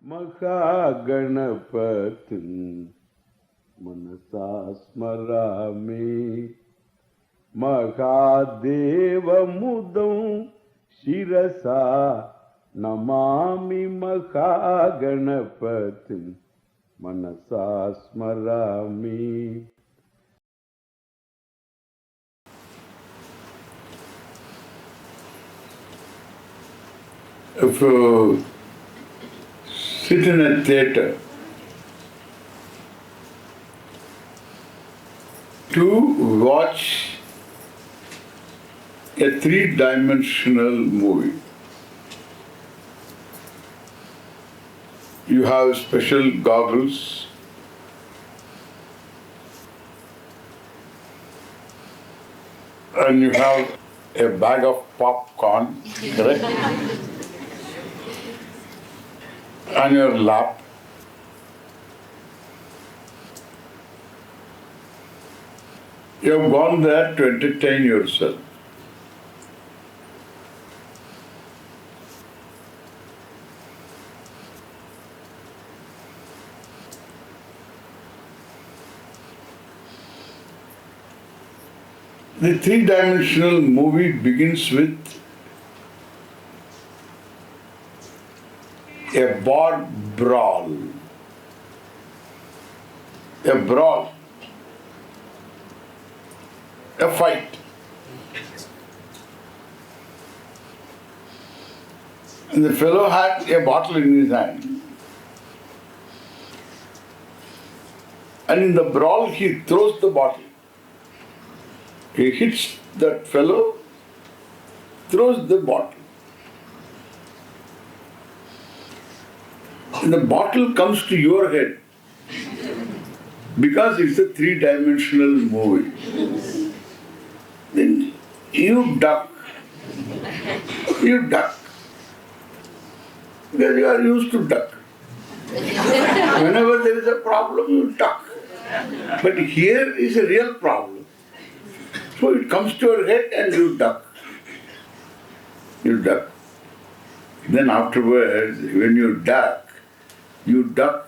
महागणपतिं मनसा स्मरामि महादेवमुदं शिरसा नमामि महागणपतिं मनसा स्मरामि. If you sit in a theatre to watch a three-dimensional movie, you have special goggles, and you have a bag of popcorn, correct? On your lap. You have gone there to entertain yourself. The three-dimensional movie begins with a bar brawl. A brawl. A fight. And the fellow had a bottle in his hand. And in the brawl he throws the bottle. He hits that fellow, throws the bottle. And the bottle comes to your head because it's a three-dimensional movie. Then you duck. You duck. Because you are used to duck. Whenever there is a problem, you duck. But here is a real problem. So it comes to your head and you duck. You duck. Then afterwards, when you duck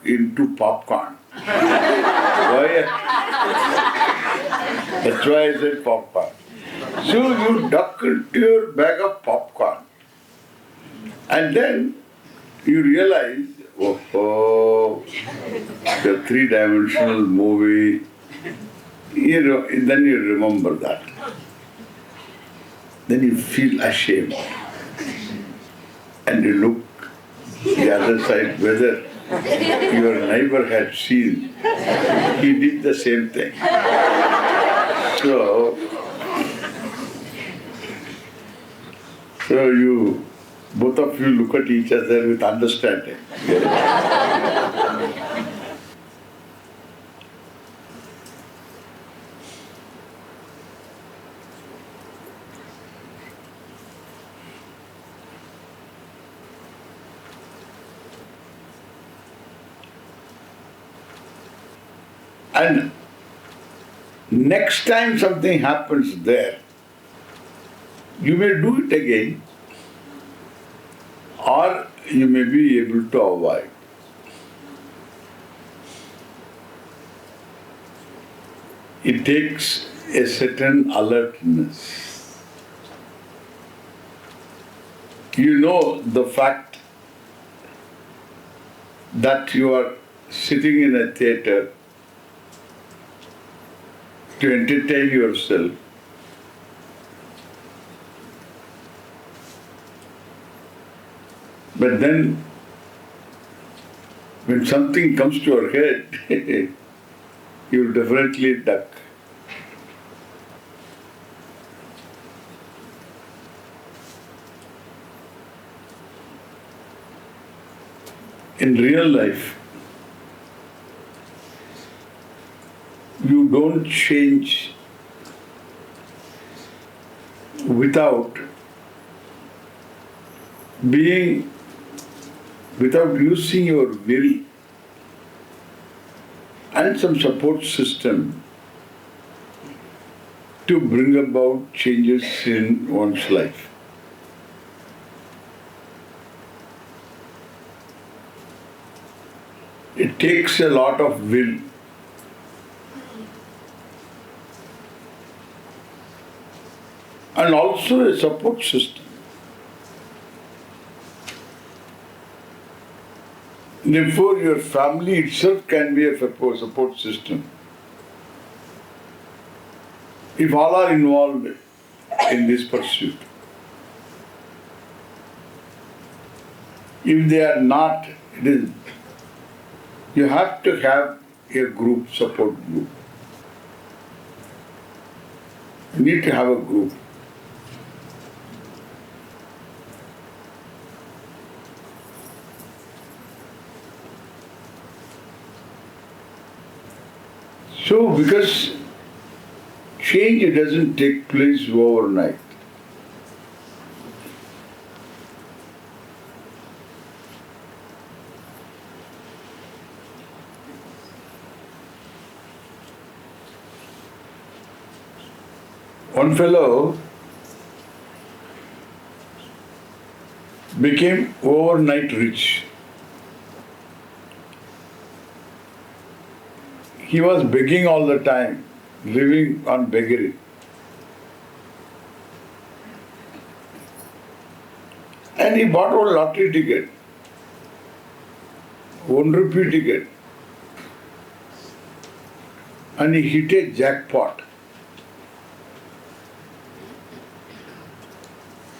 into popcorn. Why? That's why I said popcorn. So you duck into your bag of popcorn. And then you realize, oh, the three-dimensional movie. Then you remember that. Then you feel ashamed. And you look the other side whether your neighbor had seen. He did the same thing. So you, both of you look at each other with understanding. And next time something happens there, you may do it again, or you may be able to avoid. It takes a certain alertness. You know the fact that you are sitting in a theatre to entertain yourself. But then, when something comes to your head, you will definitely duck. In real life, you don't change without using your will and some support system to bring about changes in one's life. it takes a lot of will. And also a support system. Therefore, your family itself can be a support system. If all are involved in this pursuit. If they are not, you have to have a group, support group. You need to have a group. So, because change doesn't take place overnight. One fellow became overnight rich. He was begging all the time, living on beggary. And he bought a lottery ticket, ₹1 ticket, and he hit a jackpot.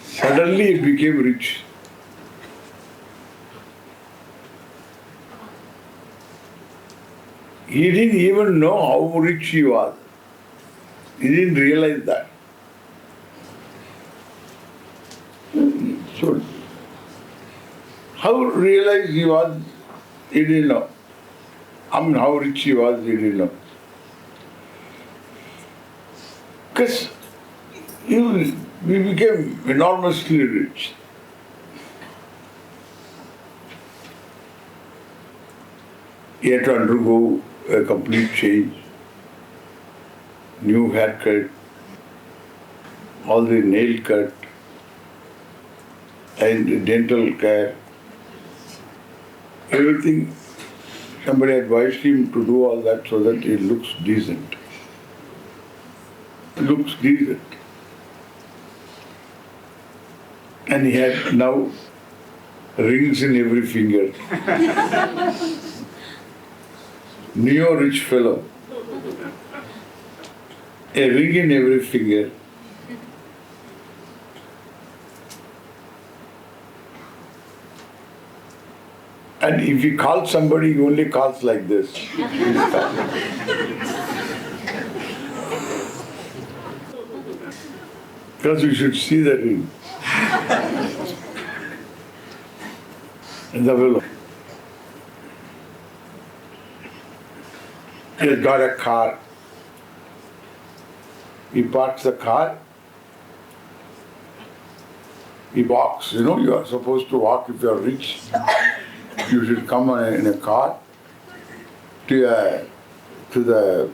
Suddenly he became rich. He didn't even know how rich he was. He didn't realize that. So, how realized he was, he didn't know. I mean, how rich he was, he didn't know. Because we became enormously rich. He had to undergo a complete change, new haircut, all the nail cut, and dental care. Everything, somebody advised him to do all that so that he looks decent. Looks decent. And he had now rings in every finger. Neo-rich fellow. A ring in every finger. And if he calls somebody, he only calls like this. Because you should see the ring. And the fellow. He has got a car. He parks the car. He walks. You know, you are supposed to walk if you are rich. You should come in a car to the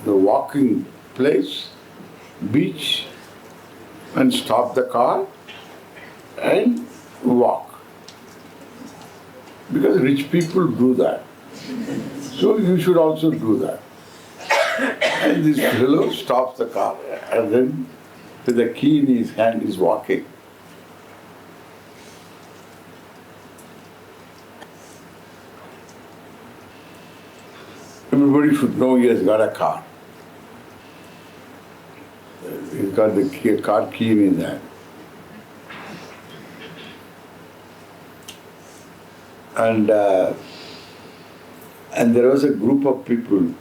walking place, beach, and stop the car and walk. Because rich people do that. So you should also do that. And this fellow stops the car and then with the key in his hand is walking. Everybody should know he has got a car. He's got the car key in his hand. And there was a group of people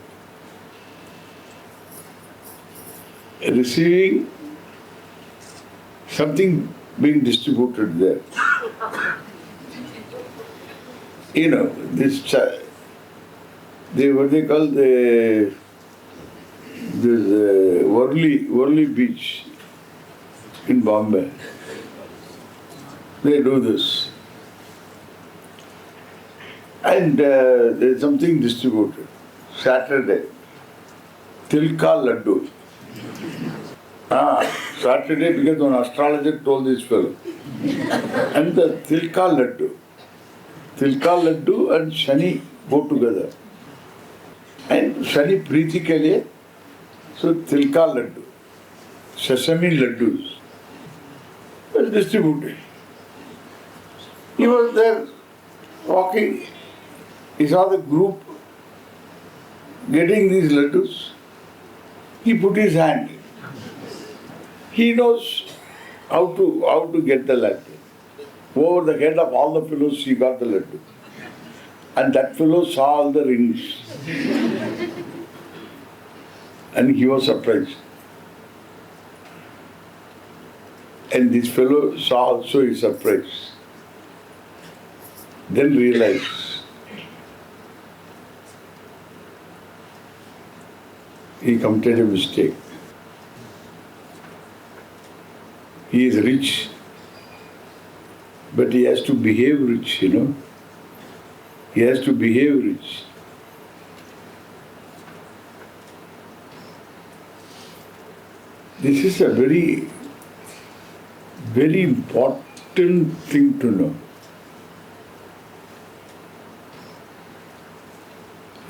receiving something being distributed there. You know, what they call this Worli Beach in Bombay. They do this. And there's something distributed. Saturday, Tilka Laddu. Saturday because an astrologer told this fellow. And the Tilka Laddu and Shani go together. And Shani Preeti ke liye, so tilka laddu, sesame laddus, were distributed. He was there walking, he saw the group getting these laddus. He put his hand. He knows how to get the laddu. Over the head of all the fellows, he got the laddu. And that fellow saw all the rings. And he was surprised. And this fellow saw also his surprise. Then realized he committed a mistake. He is rich, but he has to behave rich, He has to behave rich. This is a very, very important thing to know.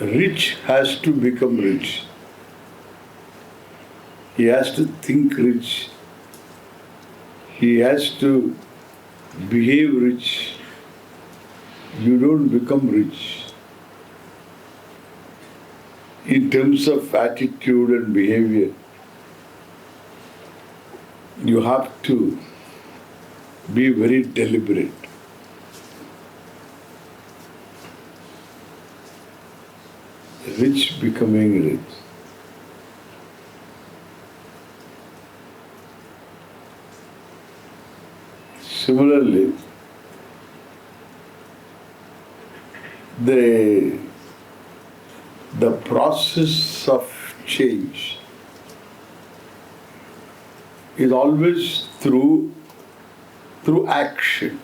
Rich has to become rich. He has to think rich. He has to behave rich. You don't become rich. In terms of attitude and behavior, you have to be very deliberate. Rich becoming rich. Similarly, the process of change is always through action.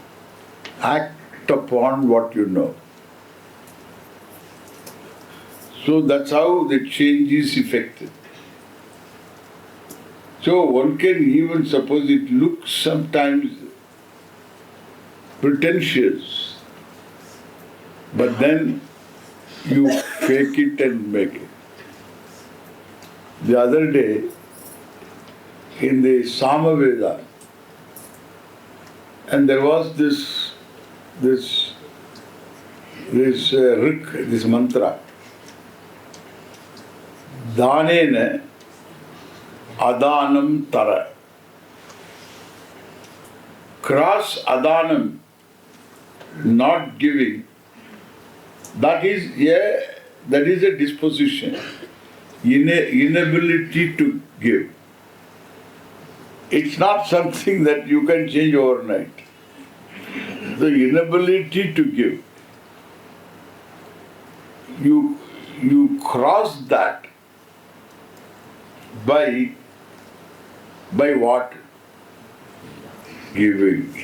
Act upon what you know. So that's how the change is effected. So one can even suppose it looks sometimes pretentious, but then you fake it and make it. The other day, in the Samaveda, and there was this rik, this mantra, Dhanena Adanam Tara. Cross Adanam, not giving, that is a disposition, inability to give. It's not something that you can change overnight. The inability to give. You cross that by what? Giving.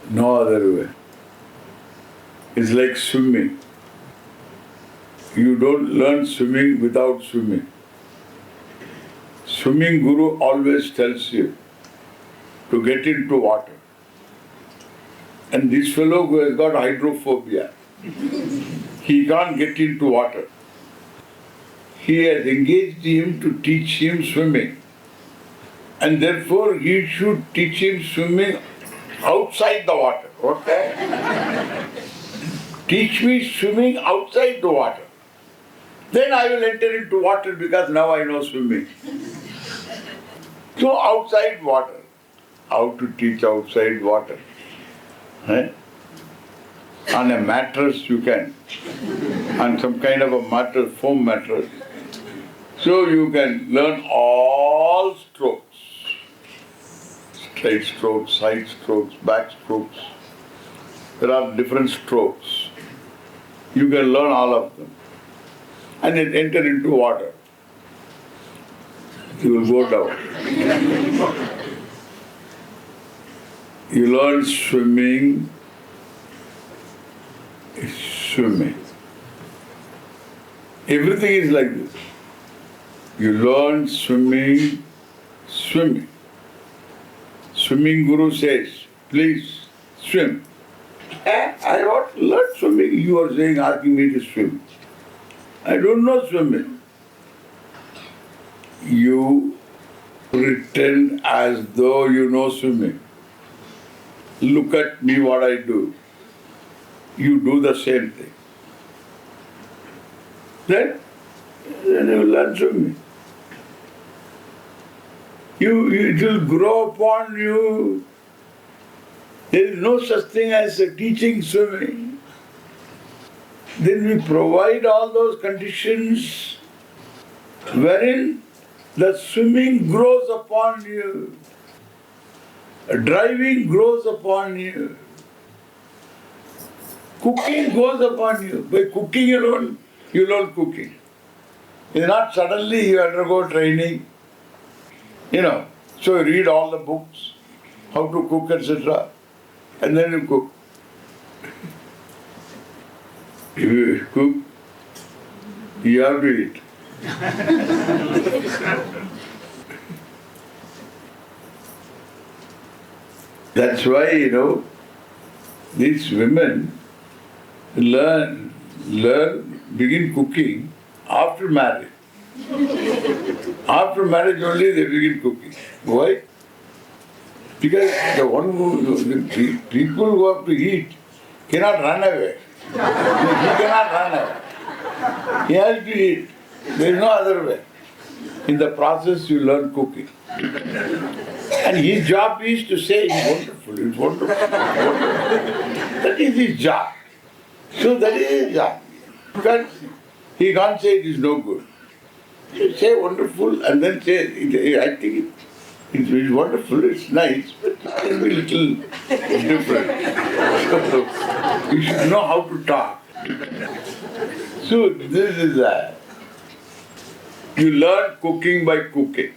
No other way. It's like swimming. You don't learn swimming without swimming. Swimming guru always tells you to get into water. And this fellow who has got hydrophobia, he can't get into water. He has engaged him to teach him swimming. And therefore he should teach him swimming outside the water. Okay? Teach me swimming outside the water. Then I will enter into water because now I know swimming. So outside water. How to teach outside water? Eh? On a mattress you can. On some kind of a mattress, foam mattress. So you can learn all strokes. Straight strokes, side strokes, back strokes. There are different strokes. You can learn all of them. And then enter into water. You will go down. You learn swimming. Everything is like this. You learn swimming. Swimming guru says, please swim. I want to learn swimming. You are saying, asking me to swim. I don't know swimming. You pretend as though you know swimming. Look at me what I do. You do the same thing. Then you learn swimming. It will grow upon you. There is no such thing as a teaching swimming. Then we provide all those conditions wherein the swimming grows upon you. Driving grows upon you. Cooking goes upon you. By cooking alone, you learn cooking. It's not suddenly you undergo training. So you read all the books, how to cook, etc. And then you cook. If you cook, you have to eat. That's why, these women begin cooking after marriage. After marriage only they begin cooking. Why? Because the people who have to eat cannot run away. He cannot run away. He has to eat. There is no other way. In the process you learn cooking. And his job is to say it's wonderful, it's wonderful, it's wonderful. That is his job. So that is his job. He can't say it is no good. Say wonderful and then say, I think it's wonderful, it's nice, but it can be a little different. So you should know how to talk. So this is that. You learn cooking by cooking.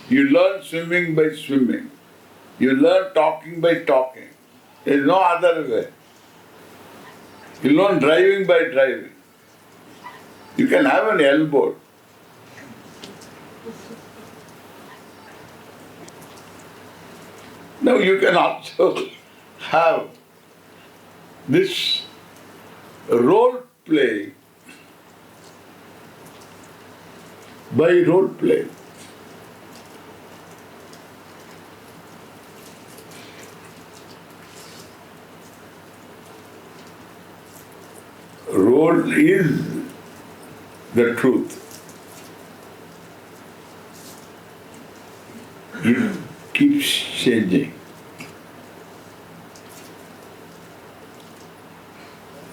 You learn swimming by swimming. You learn talking by talking. There is no other way. You learn driving by driving. You can have an elbow. Now you can also have this role play by role play. Role is the truth. It keeps changing.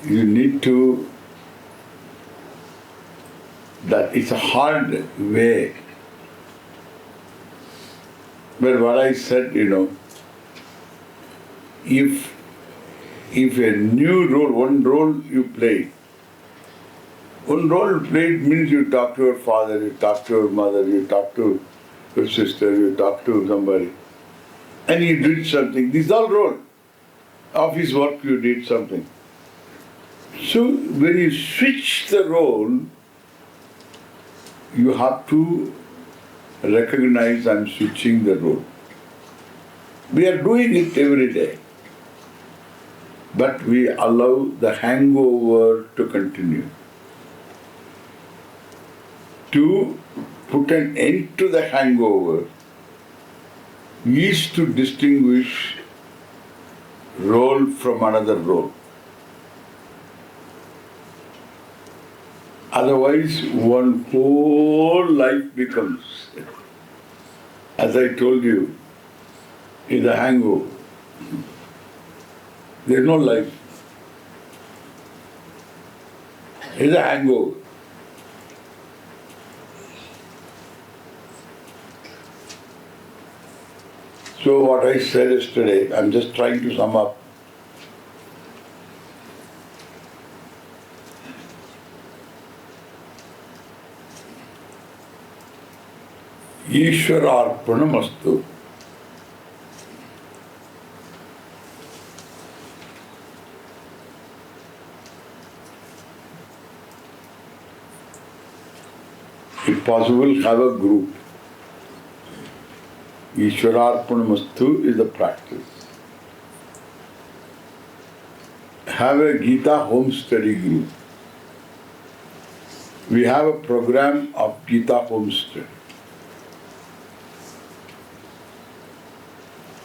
You need to, that is a hard way. But what I said, if a new role, one role you play means you talk to your father, you talk to your mother, you talk to your sister, you talk to somebody, and you did something. This is all role. Office work, you did something. So when you switch the role, you have to recognize I'm switching the role. We are doing it every day. But we allow the hangover to continue. To put an end to the hangover is to distinguish role from another role. Otherwise, one whole life becomes, as I told you, is a hangover. There is no life. It is a hangover. So what I said yesterday, I'm just trying to sum up. Ishvara arpanamastu. If possible, have a group. Ishvara arpanamastu is the practice. have a Gita home study group. We have a program of Gita home study.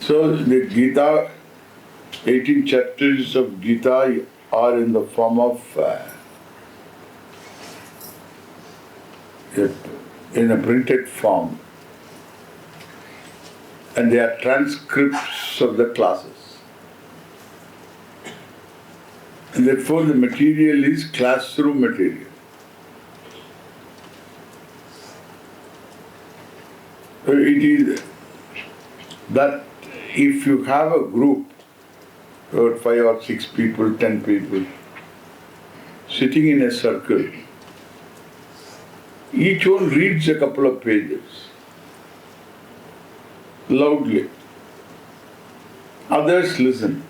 So the Gita, 18 chapters of Gita are in the form of in a printed form, and they are transcripts of the classes. And therefore the material is classroom material. So it is that if you have a group, about 5 or 6 people, 10 people, sitting in a circle, each one reads a couple of pages loudly. Others listen.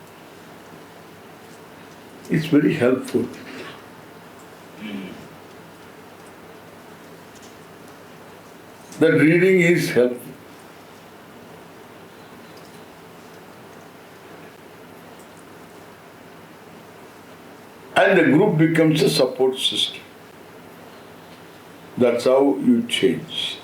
It's very helpful. That reading is helpful. And the group becomes a support system. That's how you change.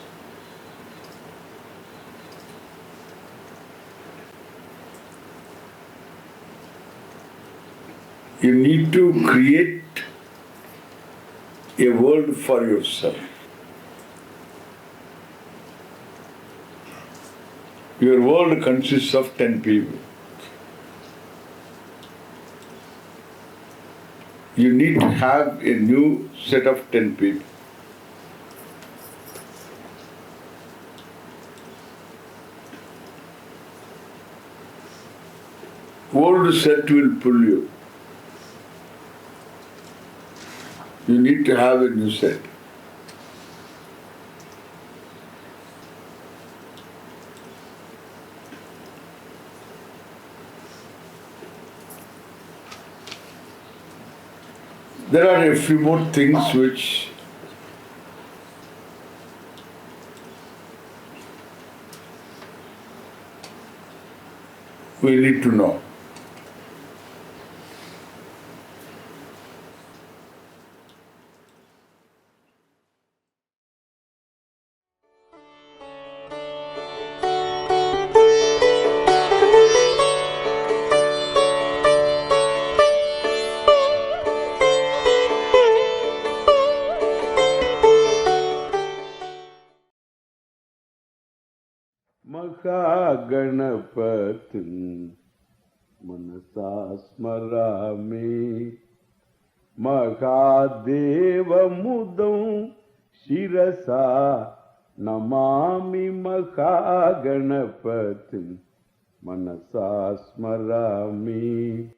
You need to create a world for yourself. Your world consists of 10 people. You need to have a new set of 10 people. Old set will pull you. You need to have a new set. There are a few more things which we need to know. Mahaganapatin manasa smarami Mahadeva mudam shirasa namami Mahaganapatin manasa smarami